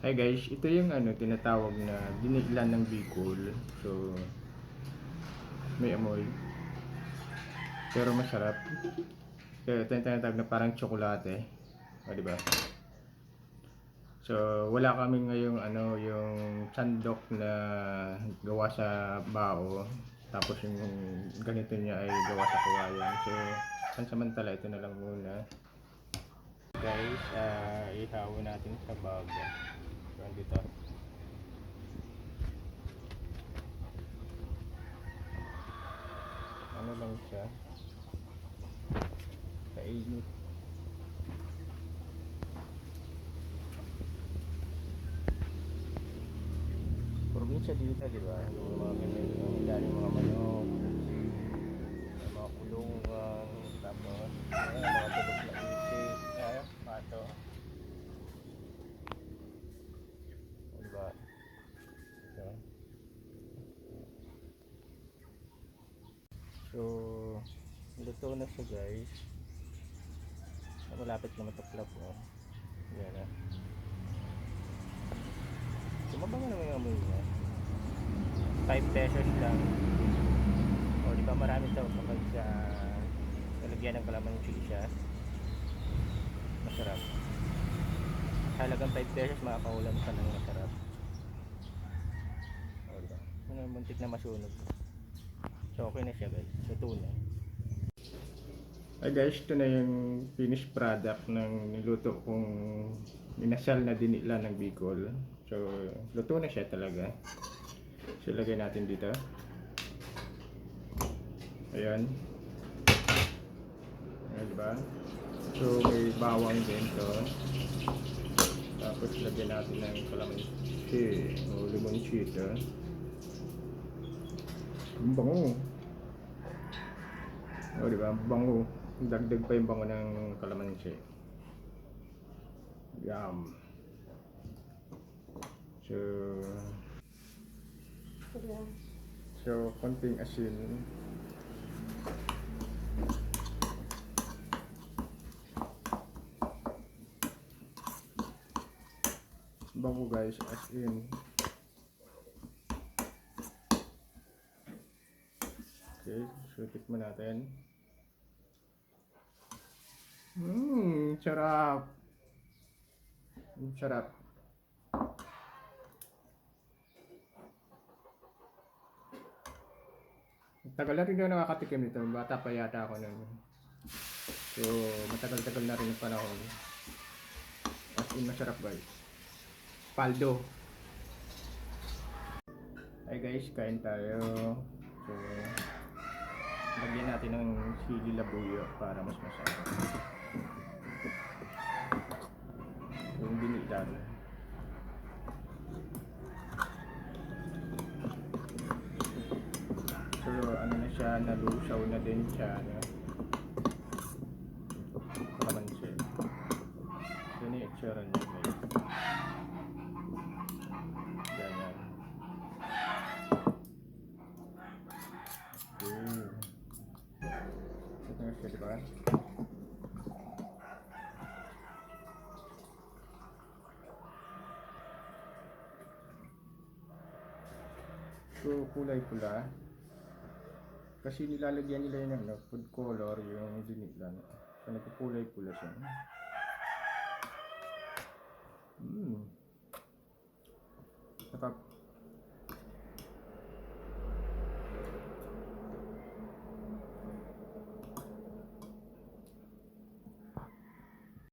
Hi guys, ito yung tinatawag na diniglan ng Bicol. So, may amoy. Pero masarap. Kaya ito yung tinatawag na parang tsokolate. O, diba? So, wala kami ngayong yung sandok na gawa sa bao. Tapos yung ganito niya ay gawa sa kawayan. So, pansamantala ito na lang muna. Guys, ihawin natin sa baga. So, dito. Ano lang siya? Kainit. Probinsya dito, di ba? Yung mga ganito, ang daming mga manok, mga kulungan, tapos mga tulog na isip, pato. Di ba? So, so luto na siya guys. Malapit na matuklap mo. Yan na. Sumabango naman yung amoy niya. 5 pesos lang. O di ba marami daw kapag nalagyan ng kalamansi siya. Masarap. Halagang 5 pesos makakaulam ka ng masarap. O diba? Ano, muntik na masunog. So okay na siya guys. Luto na. Ay guys, ito na yung finished product ng niluto kong inasal na dinila ng Bicol. So, luto na siya talaga. So, lagay natin dito. Ayan. Ayan, diba? So, may bawang din to. Tapos, lagyan natin ng kalamansi o limonsi ito. Ang bango. O, diba? Bango. Dagdag pa yung bango ng kalamansi. Yum. So konting asin. Bango guys, asin. Okay, so tikman natin. Sarap. Sarap. Tagal na rin daw nakakatikim nito. Bata pa yata ako nun. So, matagal-tagal na rin yung panahon. As in, masarap guys. Paldo. Hi guys, kain tayo. So, lagyan natin ng sili labuyo para mas masarap. Yung dinilan. So, ano na siya, nalusaw na din siya. Kalamansi. So, yun yung itsura niya guys. Ganyan. Okay. Ito na siya, diba? So, kulay pula. Kasi nilalagyan nila yung food color, yung dinilan. So, nagkukulay pula siya. Sarap.